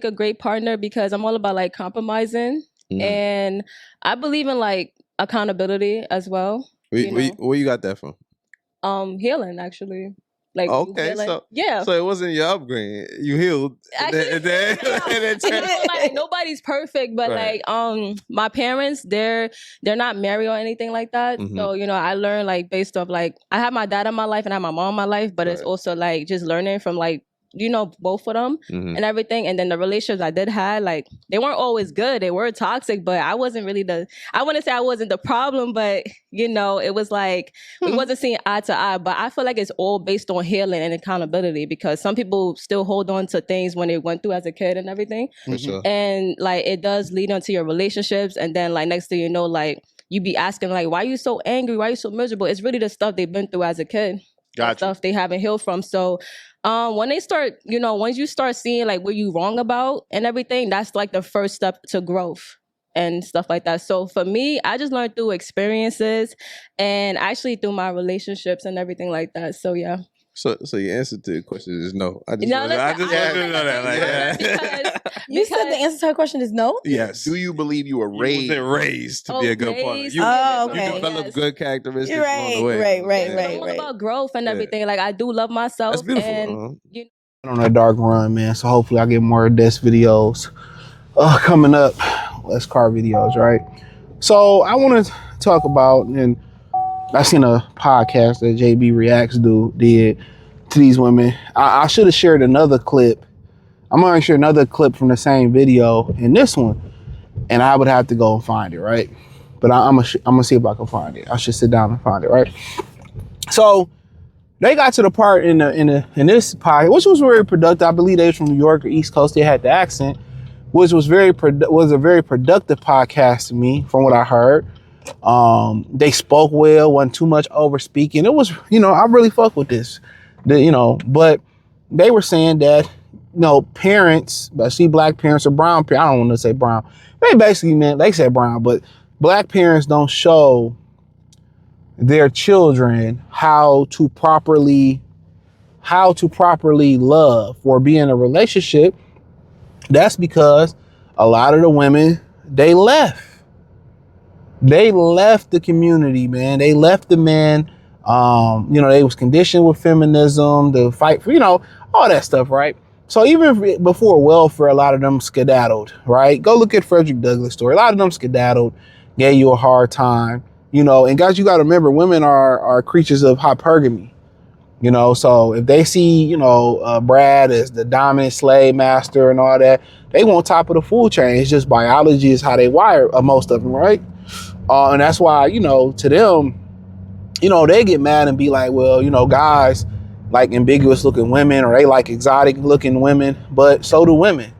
make a great partner because I'm all about like compromising, and I believe in like accountability as well. Where you got that from? Healing actually. Like okay, so it wasn't your upbringing. You healed, like nobody's perfect, but like my parents, they're not married or anything like that. So I learned like based off like I have my dad in my life and I have my mom in my life, but it's also like just learning from like both of them and everything. And then the relationships I did have, like they weren't always good. They were toxic, but I wasn't really I wouldn't say I wasn't the problem, but it was like we wasn't seeing eye to eye. But I feel like it's all based on healing and accountability because some people still hold on to things when they went through as a kid and everything. For sure. And like it does lead onto your relationships. And then like next thing you know, like you be asking like, why are you so angry? Why are you so miserable? It's really the stuff they've been through as a kid. Gotcha. Stuff they haven't healed from. So when they start, once you start seeing like what you wrong about and everything, that's like the first step to growth and stuff like that. So for me, I just learned through experiences and actually through my relationships and everything like that. So yeah. So your answer to the question is no. I just No, wanted to know that. You said the answer to her question is no? Yes. Do you believe you were raised? You wasn't raised to be a good partner. You develop good characteristics along the way. Right. It's all about growth and everything. Like I do love myself. That's beautiful. And, on a dark run, man. So hopefully I get more desk videos coming up. Less car videos, right? So I want to talk about, and I seen a podcast that JB Reacts did to these women. I should have shared another clip. I'm going to share another clip from the same video in this one, and I would have to go and find it, right? But I'm gonna see if I can find it. I should sit down and find it, right? So they got to the part in this podcast, which was very productive. I believe they was from New York or East Coast. They had the accent, which was a very productive podcast to me, from what I heard. They spoke well, wasn't too much over speaking. It was, I really fuck with this, but they were saying that, parents, especially black parents or brown parents, I don't want to say brown. They basically meant, they said brown, but black parents don't show their children how to properly love or be in a relationship. That's because a lot of the women, they left the community, man. They left the men. They was conditioned with feminism, the fight for, all that stuff, right? So even before welfare, a lot of them skedaddled, right? Go look at Frederick Douglass' story. A lot of them skedaddled, gave you a hard time, and guys, you got to remember, women are creatures of hypergamy, so if they see, Brad as the dominant slave master and all that, they want top of the food chain. It's just biology is how they wire, most of them, right? And that's why, to them, they get mad and be like, well, guys like ambiguous looking women, or they like exotic looking women, but so do women.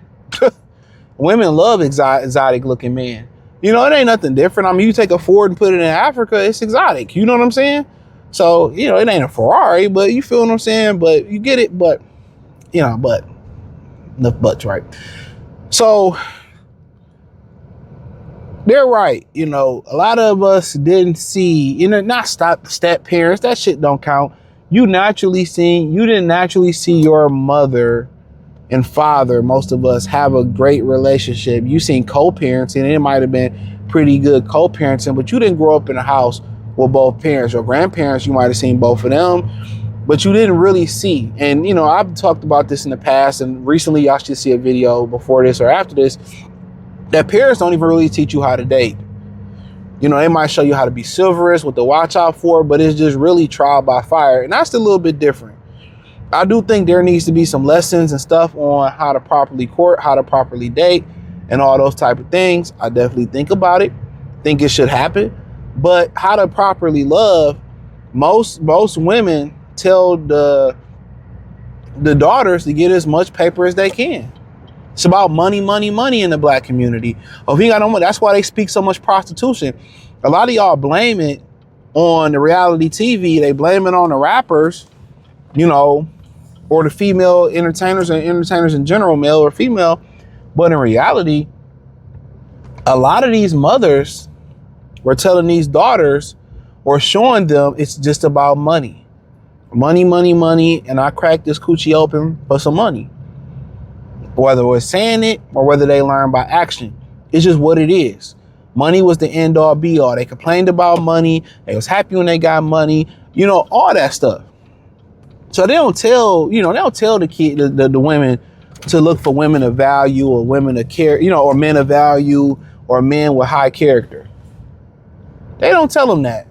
Women love exotic looking men. It ain't nothing different. I mean, you take a Ford and put it in Africa, it's exotic. You know what I'm saying? So, it ain't a Ferrari, but you feel what I'm saying? But you get it, but, but enough buts, right? So they're right. A lot of us didn't see, not step parents, that shit don't count. You didn't naturally see your mother and father, most of us, have a great relationship. You seen co-parenting, and it might have been pretty good co-parenting, but you didn't grow up in a house with both parents. Your grandparents, you might have seen both of them, but you didn't really see. And, I've talked about this in the past, and recently y'all should see a video before this or after this, that parents don't even really teach you how to date. They might show you how to be chivalrous, what to watch out for, but it's just really trial by fire. And that's a little bit different. I do think there needs to be some lessons and stuff on how to properly court, how to properly date, and all those type of things. I definitely think about it, think it should happen. But how to properly love, most women tell the daughters to get as much paper as they can. It's about money in the black community. Oh, if you got no money, that's why they speak so much prostitution. A lot of y'all blame it on the reality TV. They blame it on the rappers, or the female entertainers and entertainers in general, male or female. But in reality, a lot of these mothers were telling these daughters or showing them it's just about money. Money, and I cracked this coochie open for some money. whether it's saying it or whether they learn by action. It's just what it is. Money was the end all be all. They complained about money. They was happy when they got money, all that stuff. So they don't tell the kid, the women to look for women of value or women of care, or men of value or men with high character. They don't tell them that.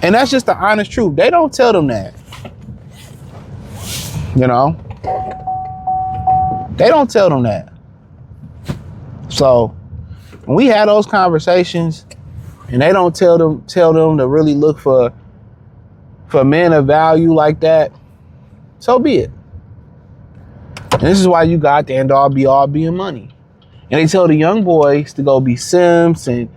And that's just the honest truth. They don't tell them that. They don't tell them that. So when we had those conversations and they don't tell them to really look for men of value like that, so be it. And this is why you got the end all be all being money. And they tell the young boys to go be simps and,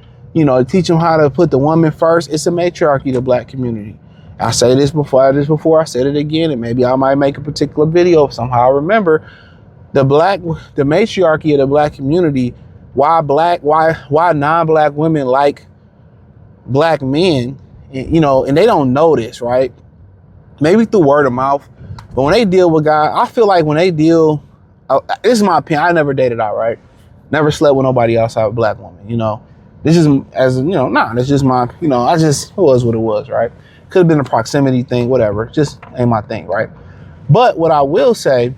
teach them how to put the woman first. It's a matriarchy of the black community. I say this before, I said it again, and maybe I might make a particular video if somehow I remember. The matriarchy of the black community, why non-black women like black men, and they don't know this, right? Maybe through word of mouth, but when they deal with guys, I feel like when they deal, this is my opinion, I never dated out, right? Never slept with nobody outside of a black woman, This is, it's just my, it was what it was, right? Could have been a proximity thing, whatever, just ain't my thing, right? But what I will say,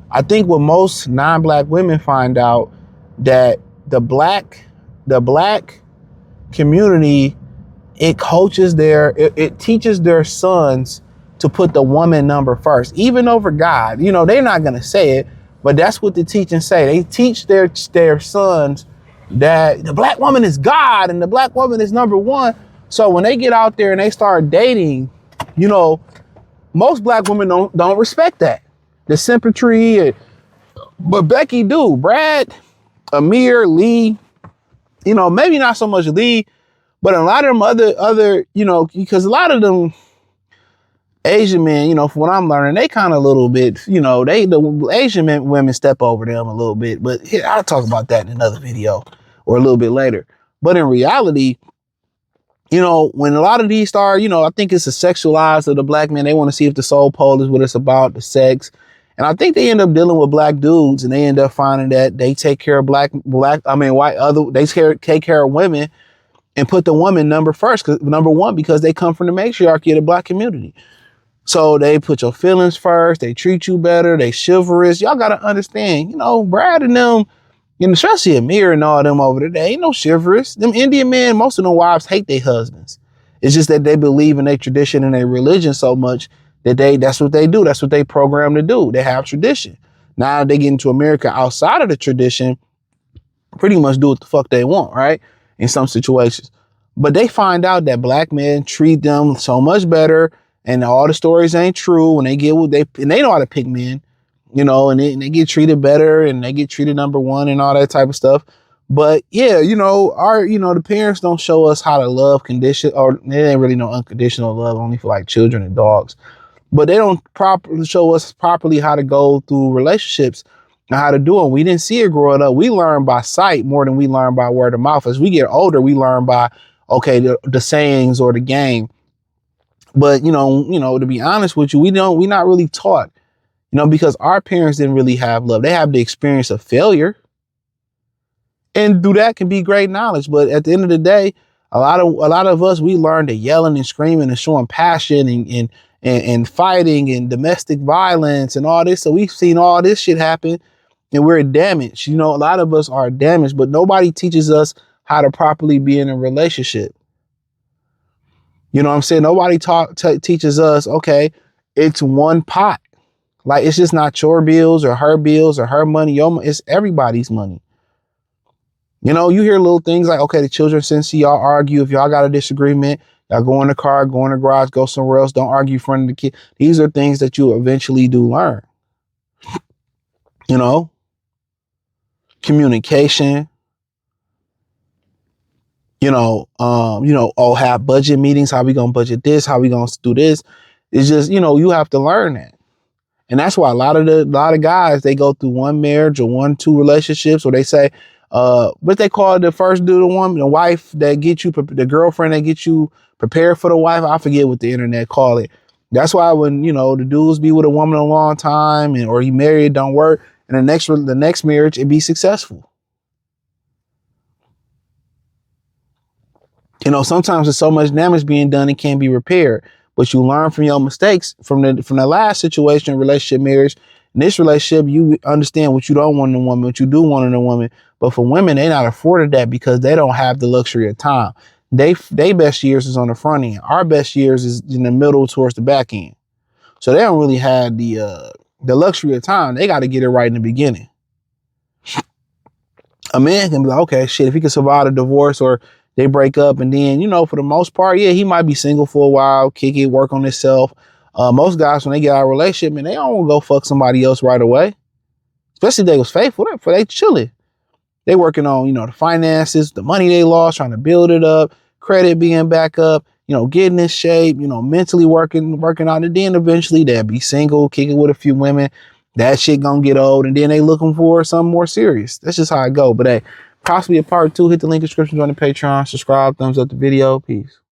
I think what most non-black women find out, that the black community, it teaches their sons to put the woman number first, even over God. They're not gonna say it, but that's what the teachings say. They teach their sons that the black woman is God and the black woman is number one. So when they get out there and they start dating, most black women don't respect that. The sympatry, but Becky do. Brad, Amir, Lee, maybe not so much Lee, but a lot of them other, because a lot of them Asian men, from what I'm learning, they kind of a little bit, the Asian women step over them a little bit, but I'll talk about that in another video or a little bit later. But in reality, when a lot of these start, I think it's a sexualized of the black men. They want to see if the soul pole is what it's about, the sex. And I think they end up dealing with black dudes, and they end up finding that they take care of they take care of women and put the woman number one, because they come from the matriarchy of the black community. So they put your feelings first. They treat you better. They chivalrous. Y'all got to understand, Brad and them, especially Amir and all them over there, they ain't no chivalrous. Them Indian men, most of them wives hate their husbands. It's just that they believe in their tradition and their religion so much that that's what they do. That's what they program to do. They have tradition. Now they get into America outside of the tradition, pretty much do what the fuck they want, right? In some situations. But they find out that black men treat them so much better, and all the stories ain't true. When they and they know how to pick men, and they get treated better, and they get treated number one and all that type of stuff. But yeah, the parents don't show us how to love or they ain't really no unconditional love, only for like children and dogs. But they don't properly show us properly how to go through relationships and how to do it. We didn't see it growing up. We learn by sight more than we learn by word of mouth. As we get older, we learn by, the sayings or the game. But, to be honest with you, we're not really taught, because our parents didn't really have love. They have the experience of failure. And through that can be great knowledge. But at the end of the day, a lot of us, we learned to yelling and screaming and showing passion and fighting and domestic violence and all this. So we've seen all this shit happen, and we're damaged. A lot of us are damaged, but nobody teaches us how to properly be in a relationship. You know what I'm saying? Nobody teaches us, okay, it's one pot. Like, it's just not your bills or her money. It's everybody's money. You hear little things like, okay, the children, since y'all argue, if y'all got a disagreement, y'all go in the car, go in the garage, go somewhere else. Don't argue in front of the kid. These are things that you eventually do learn. Communication. Have budget meetings. How we gonna budget this? How we gonna do this? It's just, you have to learn that. And that's why a lot of guys, they go through one marriage or two relationships, or they say, what they call the first dude, the wife that gets you, the girlfriend that gets you prepared for the wife. I forget what the internet call it. That's why when, the dudes be with a woman a long time or he married, don't work. and the next marriage, it be successful. You know, sometimes there's so much damage being done, it can't be repaired. But you learn from your mistakes from the last situation, relationship, marriage. In this relationship, you understand what you don't want in a woman, what you do want in a woman. But for women, they're not afforded that because they don't have the luxury of time. They best years is on the front end. Our best years is in the middle towards the back end. So they don't really have the luxury of time. They got to get it right in the beginning. A man can be like, okay, shit, if he can survive a divorce or they break up, and then, you know, for the most part, yeah, he might be single for a while, kick it, work on himself. Most guys, when they get out of a relationship, man, they don't want to go fuck somebody else right away. Especially if they was faithful, they chilling. They working on, you know, the finances, the money they lost, trying to build it up, credit being back up, you know, getting in shape, you know, mentally working out. And then eventually they'll be single, kicking with a few women. That shit gonna get old, and then they looking for something more serious. That's just how it go. But hey, possibly a part 2. Hit the link in the description, join the Patreon, subscribe, thumbs up the video. Peace.